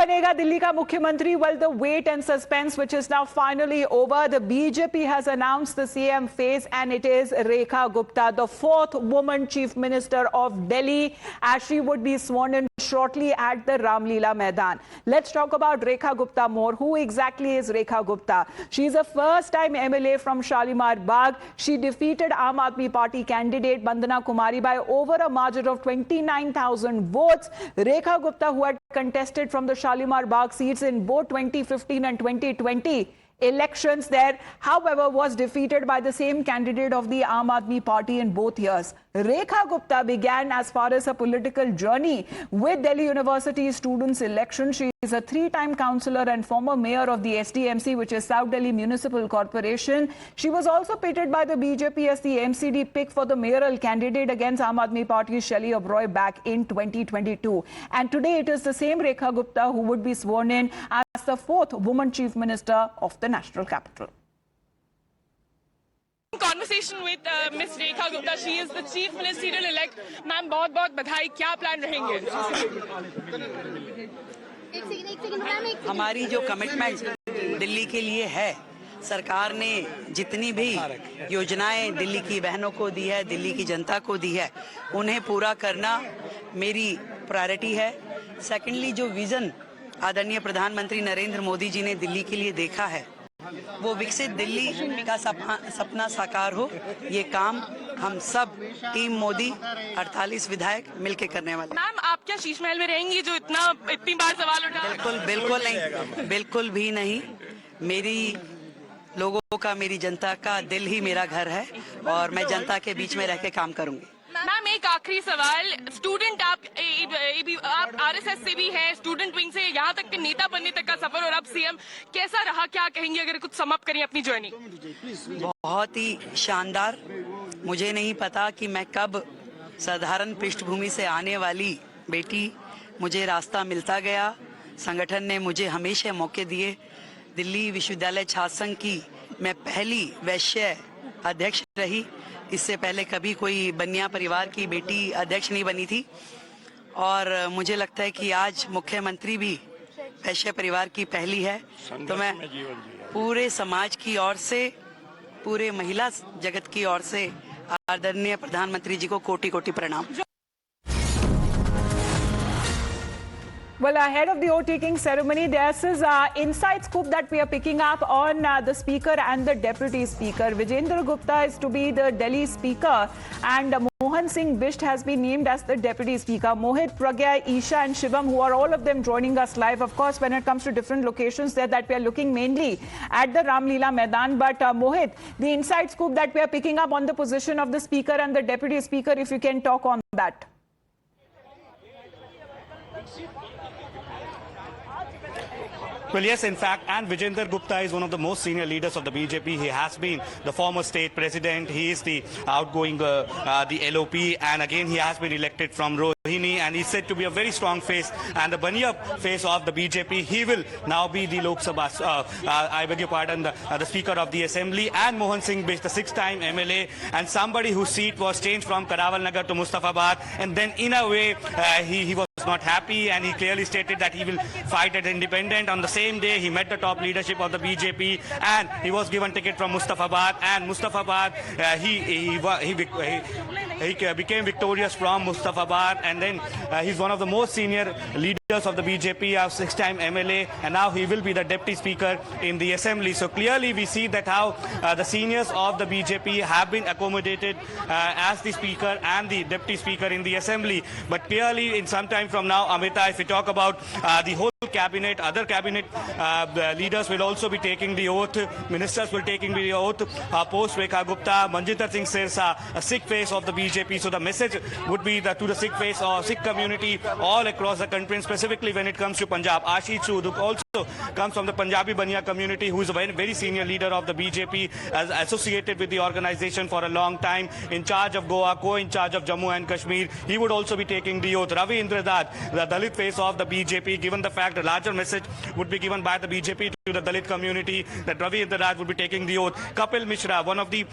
बनेगा दिल्ली का मुख्यमंत्री? Well, the wait and suspense, which is now finally over. The BJP has announced the CM face, and it is Rekha Gupta, the fourth woman chief minister of Delhi, as she would be sworn in shortly at the Ramlila Maidan. Let's talk about Rekha Gupta more. Who exactly is Rekha Gupta? She is a first-time MLA from Shalimar Bagh. She defeated Aam Aadmi Party candidate Bandana Kumari by over a margin of 29,000 votes. Rekha Gupta, who had contested from the Shalimar Bagh seats in both 2015 and 2020 elections there, however, was defeated by the same candidate of the Aam Aadmi Party in both years. Rekha Gupta began as far as her political journey with Delhi University students' election. She is a three-time councillor and former mayor of the SDMC, which is South Delhi Municipal Corporation. She was also pitted by the BJP as the MCD pick for the mayoral candidate against Aam Aadmi Party's Shelly Oberoi back in 2022. And today it is the same Rekha Gupta who would be sworn in as the fourth woman chief minister of the national capital. Conversation with Miss Rekha Gupta. She is the chief ministerial elect. Ma'am, बहुत-बहुत बधाई. क्या plan रहेंगे? हमारी जो commitment Delhi के लिए है, सरकार ने जितनी भी योजनाएं दिल्ली की बहनों को दी है, दिल्ली की जनता को दी है, उन्हें पूरा करना मेरी प्रायोरिटी है। सेकेंडली, जो विजन आदरणीय प्रधानमंत्री नरेंद्र मोदी जी ने दिल्ली के लिए देखा है, वो विकसित दिल्ली का सपना साकार हो, ये काम हम सब टीम मोदी 48 विधायक मिलके करने वाले। मैम, आप क्या शीश महल में रहेंगी जो इतनी बार सवाल उठा? बिल्कुल नहीं, बिल्कुल भी नहीं। मेरी लोगों का, मेरी जनता का दिल ही मेरा घर है और मैं जनता के बीच में रह के काम करूंगी। मैम, एक आखिरी सवाल, स्टूडेंट आप आरएसएस से भी हैं, स्टूडेंट विंग से, यहाँ तक कि नेता बनने तक का सफर और अब सीएम, कैसा रहा? क्या कहेंगे अगर कुछ समाप्त करें अपनी जर्नी? बहुत ही शानदार। मुझे नहीं पता कि मैं कब साधारण पृष्ठभूमि से आने वाली बेटी, मुझे रास्ता मिलता गया। संगठन ने मुझे हमेशा मौके दिए। दिल्ली विश्वविद्यालय छात्र संघ की मैं पहली वैश्य अध्यक्ष रही। इससे पहले कभी कोई बनिया परिवार की बेटी अध्यक्ष नहीं बनी थी और मुझे लगता है कि आज मुख्यमंत्री भी वैश्य परिवार की पहली है। तो मैं पूरे समाज की ओर से, पूरे महिला जगत की ओर से आदरणीय प्रधानमंत्री जी को कोटि-कोटि प्रणाम। Well, ahead of the oath-taking ceremony, there's this inside scoop that we are picking up on the speaker and the deputy speaker. Vijendra Gupta is to be the Delhi speaker, and Mohan Singh Bisht has been named as the deputy speaker. Mohit, Pragya, Isha and Shivam, who are all of them joining us live. Of course, when it comes to different locations there, that we are looking mainly at the Ramlila Maidan. But Mohit, the inside scoop that we are picking up on the position of the speaker and the deputy speaker, if you can talk on that. Well, yes, in fact, and Vijendra Gupta is one of the most senior leaders of the BJP. He has been the former state president. He is the outgoing, the LOP, and again, he has been elected from Rohini, and he's said to be a very strong face and the Bania face of the BJP. He will now be the Lok Sabha, I beg your pardon, the Speaker of the Assembly, and Mohan Singh Bisht, the six-time MLA, and somebody whose seat was changed from Karawal Nagar to Mustafabad, and then in a way, he was not happy, and he clearly stated that he will fight at independent. On the same day, he met the top leadership of the BJP, and he was given ticket from Mustafabad, and Mustafabad, he became victorious from Mustafabad, and then he's one of the most senior leaders of the BJP, a six-time MLA, and now he will be the deputy speaker in the assembly. So clearly we see that how the seniors of the BJP have been accommodated as the speaker and the deputy speaker in the assembly. But clearly in some time from now, Amita, if we talk about the whole cabinet, other cabinet leaders will also be taking the oath. Ministers will taking the oath. Post Rekha Gupta, Manjinder Singh Sirsa, a Sikh face of the BJP. So the message would be that to the Sikh face or Sikh community all across the country, and specifically when it comes to Punjab. Ashish Sood also comes from the Punjabi Bania community, who is a very, very senior leader of the BJP, as associated with the organization for a long time, in charge of Goa, co-in charge of Jammu and Kashmir. He would also be taking the oath. Ravi Indradad, the Dalit face of the BJP, given the fact a larger message would be given by the BJP to the Dalit community, that Ravi Indradad would be taking the oath. Kapil Mishra, one of the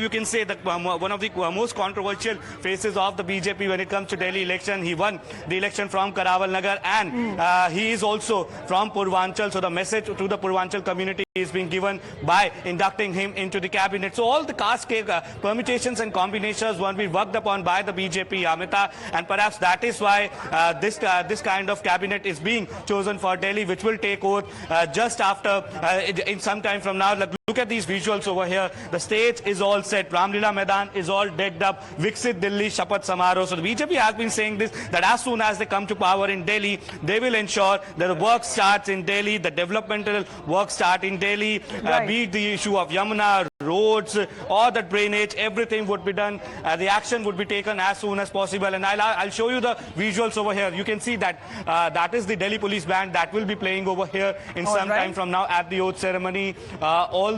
you can say that one of the most controversial faces of the BJP when it comes to Delhi election. He won the election from Karawal Nagar, and he is also from Purvanchal. So the message to the Purvanchal community is being given by inducting him into the cabinet. So all the caste permutations and combinations won't be worked upon by the BJP, Amita, and perhaps that is why this kind of cabinet is being chosen for Delhi, which will take oath just after in some time from now. Look at these visuals over here. The stage is all set. Ramlila Maidan is all decked up. Viksit Delhi Shapath Samaroh. So the BJP has been saying this, that as soon as they come to power in Delhi, they will ensure that the work starts in Delhi, the developmental work start in Delhi, be it the issue of Yamuna, roads, or the drainage, everything would be done. The action would be taken as soon as possible. And I'll show you the visuals over here. You can see that that is the Delhi police band that will be playing over here in some time from now at the oath ceremony. All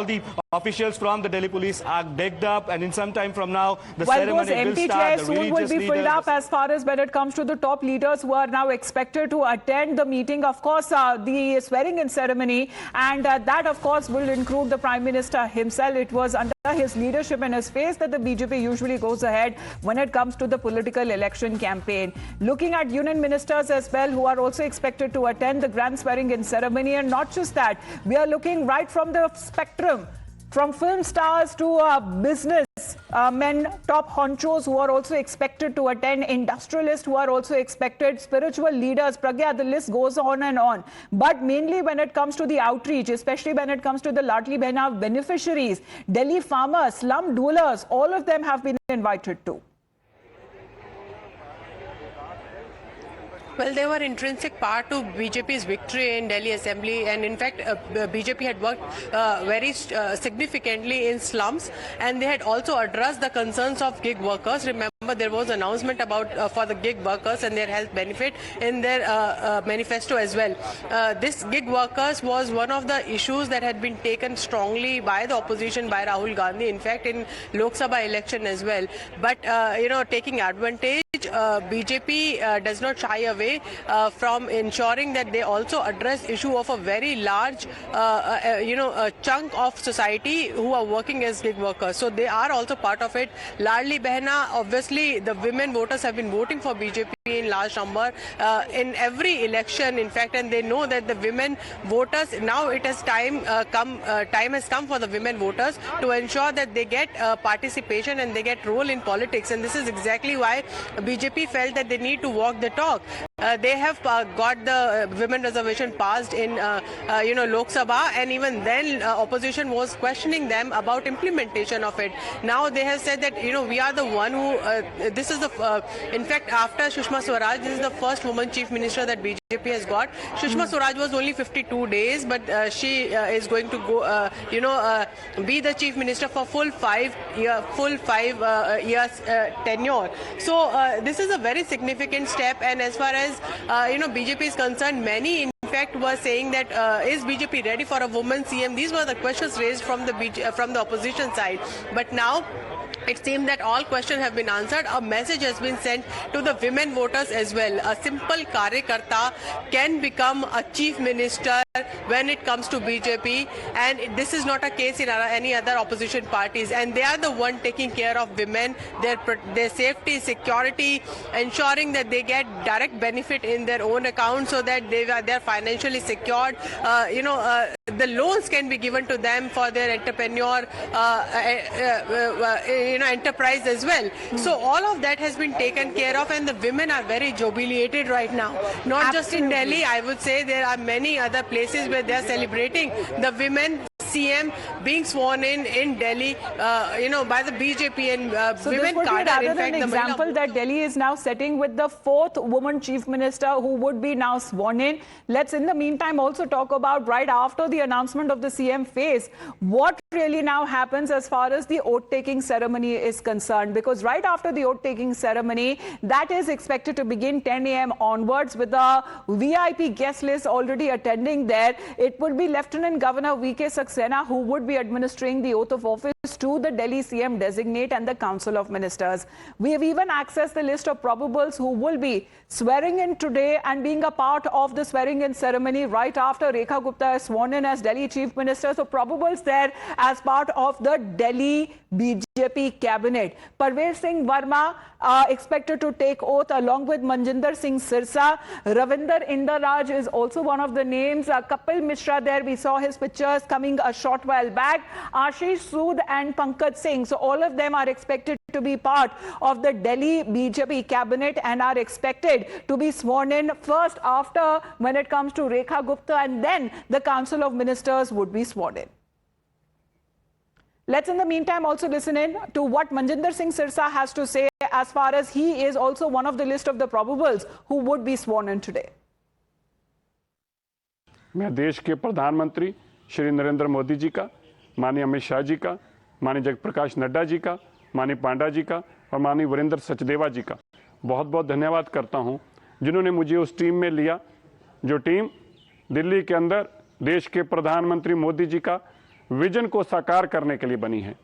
the officials from the Delhi police are decked up, and in some time from now, the ceremony will start. Those empty chairs soon will be filled up as far as when it comes to the top leaders who are now expected to attend the meeting. Of course, the swearing-in ceremony, and that, of course, will include the Prime Minister himself. It was under his leadership and his face that the BJP usually goes ahead when it comes to the political election campaign. Looking at union ministers as well, who are also expected to attend the grand swearing-in ceremony, and not just that, we are looking right from the spectrum, from film stars to business men, top honchos who are also expected to attend, industrialists who are also expected, spiritual leaders, Pragya, the list goes on and on. But mainly when it comes to the outreach, especially when it comes to the Ladli Behna beneficiaries, Delhi farmers, slum dwellers, all of them have been invited too. Well, they were intrinsic part to BJP's victory in Delhi Assembly, and in fact, BJP had worked very significantly in slums, and they had also addressed the concerns of gig workers. Remember, there was an announcement about for the gig workers and their health benefit in their manifesto as well. This gig workers was one of the issues that had been taken strongly by the opposition, by Rahul Gandhi, in fact, in Lok Sabha election as well. But, taking advantage, BJP does not shy away from ensuring that they also address issue of a very large, chunk of society who are working as gig workers. So they are also part of it. Ladli Behna, obviously, the women voters have been voting for BJP in large number in every election, in fact, and they know that the women voters, now it has time has come for the women voters to ensure that they get participation and they get role in politics. And this is exactly why BJP felt that they need to walk the talk. They have got the women reservation passed in, Lok Sabha, and even then opposition was questioning them about implementation of it. Now they have said that, we are the one who, this is the, in fact, after Sushma Swaraj, this is the first woman chief minister that BJP has got. Sushma Swaraj was only 52 days, but she is going to go, be the chief minister for full 5 years tenure. So this is a very significant step, and as far as BJP is concerned, many in fact were saying that is BJP ready for a woman CM? These were the questions raised from the opposition side. But now it seems that all questions have been answered. A message has been sent to the women voters as well. A simple Karyakarta can become a chief minister when it comes to BJP, and this is not a case in any other opposition parties, and they are the one taking care of women, their safety, security, ensuring that they get direct benefit in their own account so that they are financially secured. The loans can be given to them for their entrepreneur enterprise as well. So all of that has been taken care of, and the women are very jubilated right now. Not just in Delhi, I would say there are many other places where they are celebrating the women CM being sworn in Delhi, by the BJP and So women this would be cadre. rather In than fact, an the example Mahila that Delhi is now setting with the fourth woman chief minister who would be now sworn in. Let's in the meantime also talk about right after the announcement of the CM phase, what really now happens as far as the oath-taking ceremony is concerned. Because right after the oath-taking ceremony, that is expected to begin 10 a.m. onwards with the VIP guest list already attending there. It would be Lieutenant Governor V.K. Saxena who would be administering the oath of office to the Delhi CM designate and the Council of Ministers. We have even accessed the list of probables who will be swearing in today and being a part of the swearing in ceremony right after Rekha Gupta is sworn in as Delhi Chief Minister. So probables there as part of the Delhi BJP cabinet. Parvez Singh Verma expected to take oath along with Manjinder Singh Sirsa. Ravinder Indaraj is also one of the names. Kapil Mishra there, we saw his pictures coming a short while back. Ashish Sood and Pankaj Singh. So all of them are expected to be part of the Delhi BJP cabinet and are expected to be sworn in first after when it comes to Rekha Gupta, and then the Council of Ministers would be sworn in. Let's in the meantime also listen in to what Manjinder Singh Sirsa has to say as far as he is also one of the list of the probables who would be sworn in today. मैं देश के प्रधानमंत्री श्री नरेंद्र मोदी जी का, माननीय अमित शाह जी का, माननीय जगप्रकाश नड्डा जी का, माननीय पांडा जी का और माननीय वीरेंद्र सचदेवा जी का बहुत बहुत धन्यवाद करता हूं, जिन्होंने मुझे उस टीम में लिया जो टीम दिल्ली के अंदर देश के प्रधानमंत्री मोदी जी का विजन को साकार करने के लिए बनी है।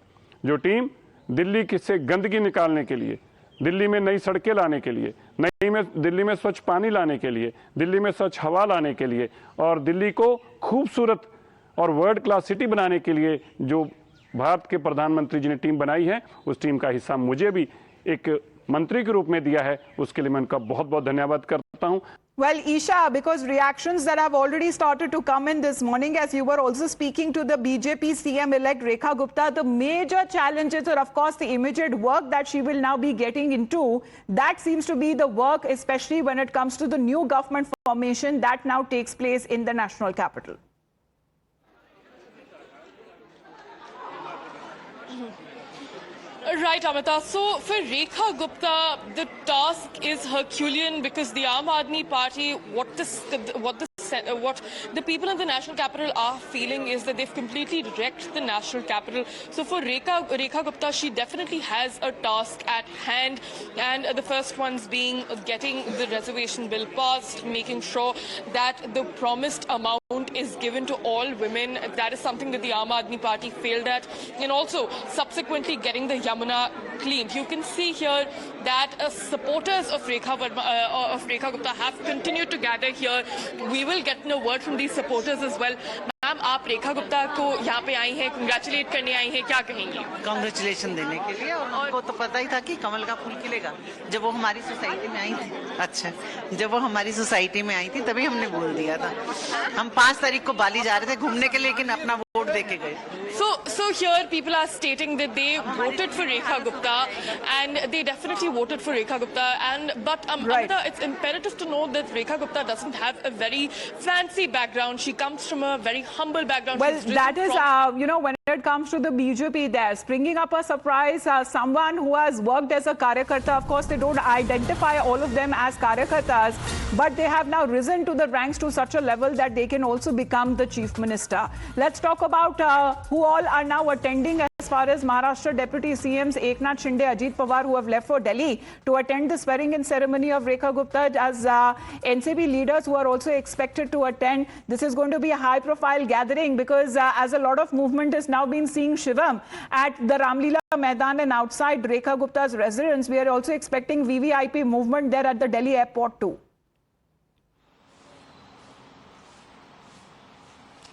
जो टीम दिल्ली से गंदगी निकालने के लिए, दिल्ली में नई सड़कें लाने के लिए, दिल्ली में स्वच्छ पानी लाने के लिए, दिल्ली में स्वच्छ हवा लाने के लिए और दिल्ली को खूबसूरत और वर्ल्ड क्लास सिटी बनाने के लिए जो भारत के प्रधानमंत्री जी ने टीम बनाई है, उस टीम का हिस्सा मुझे भी एक मंत्री के रूप में दिया है, उसके लिए मैं उनका बहुत बहुत धन्यवाद करता हूं। Well, Isha, because reactions that have already started to come in this morning as you were also speaking to the BJP CM-elect Rekha Gupta, the major challenges are of course the immediate work that she will now be getting into. That seems to be the work, especially when it comes to the new government formation that now takes place in the national capital. Right, Amita. So for Rekha Gupta, the task is Herculean because the Aam Aadmi Party, what the people in the national capital are feeling is that they've completely wrecked the national capital. So for Rekha Gupta, she definitely has a task at hand, and the first ones being getting the reservation bill passed, making sure that the promised amount is given to all women. That is something that the Aam Aadmi Party failed at, and also subsequently getting the Yamuna cleaned. You can see here that supporters of Rekha Gupta have continued to gather here. We will get a word from these supporters as well. Ma'am, आप रेखा गुप्ता को यहाँ पे आई हैं, congratulate करने आई हैं, क्या कहेंगी? Congratulation देने के लिए, और उनको तो पता ही था कि कमल का फूल खिलेगा जब वो हमारी सोसाइटी में आई थी। अच्छा, जब वो हमारी सोसाइटी में आई थी तभी हमने बोल दिया था। हम 5 तारीख को बाली जा रहे थे घूमने के लिए, लेकिन अपना वोट दे के गए। So here people are stating that they voted for Rekha Gupta, and they definitely voted for Rekha Gupta. But right. Amita, it's imperative to know that Rekha Gupta doesn't have a very fancy background. She comes from a very humble background. Well, that is, when it comes to the BJP there, springing up a surprise, someone who has worked as a Karyakarta. Of course, they don't identify all of them as Karyakartas, but they have now risen to the ranks to such a level that they can also become the Chief Minister. Let's talk about who all are now attending as far as Maharashtra Deputy CMs Eknath Shinde, Ajit Pawar, who have left for Delhi to attend the swearing-in ceremony of Rekha Gupta, as NCP leaders who are also expected to attend. This is going to be a high-profile gathering because as a lot of movement is now been seeing Shivam at the Ramlila Maidan and outside Rekha Gupta's residence, we are also expecting VVIP movement there at the Delhi airport too.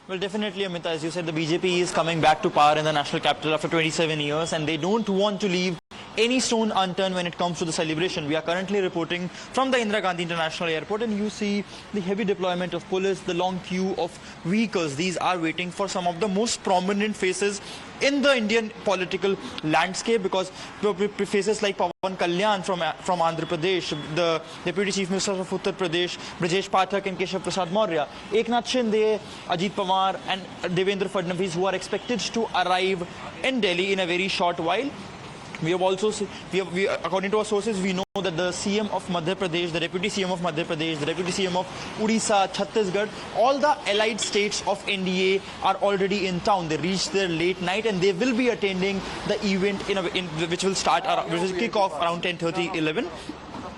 Well, definitely, Amita, as you said, the BJP is coming back to power in the national capital after 27 years, and they don't want to leave any stone unturned when it comes to the celebration. We are currently reporting from the Indira Gandhi International Airport, and you see the heavy deployment of police, the long queue of vehicles. These are waiting for some of the most prominent faces in the Indian political landscape, because faces like Pawan Kalyan from Andhra Pradesh, the Deputy Chief Minister of Uttar Pradesh, Brajesh Pathak and Keshav Prasad Maurya, Eknath Shinde, Ajit Pawar and Devendra Fadnavis, who are expected to arrive in Delhi in a very short while. We have also, according to our sources, we know that the CM of Madhya Pradesh, the Deputy CM of Madhya Pradesh, the Deputy CM of Odisha, Chhattisgarh, all the allied states of NDA are already in town. They reached there late night and they will be attending the event which will kick off around 10:30, 11.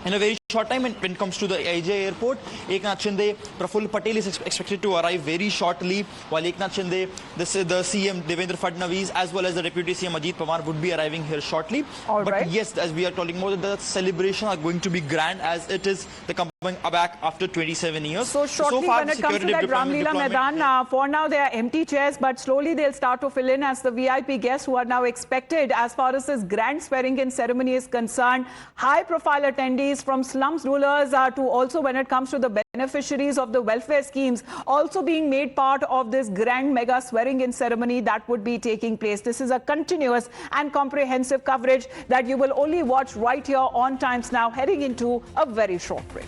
In a very short time. And when it comes to the IJ airport, Eknath Shinde, Prafull Patel is expected to arrive very shortly, while Eknath Shinde, the CM Devendra Fadnavis, as well as the Deputy CM Ajit Pawar would be arriving here shortly. But yes, as we are talking about, the celebration are going to be grand, as it is the coming back after 27 years. So shortly, far, when it comes to that Ramlila Maidan, for now they are empty chairs, but slowly they'll start to fill in as the VIP guests who are now expected. As far as this grand swearing-in ceremony is concerned, high-profile attendees from slums rulers to also when it comes to the beneficiaries of the welfare schemes also being made part of this grand mega swearing-in ceremony that would be taking place. This is a continuous and comprehensive coverage that you will only watch right here on Times Now, heading into a very short break.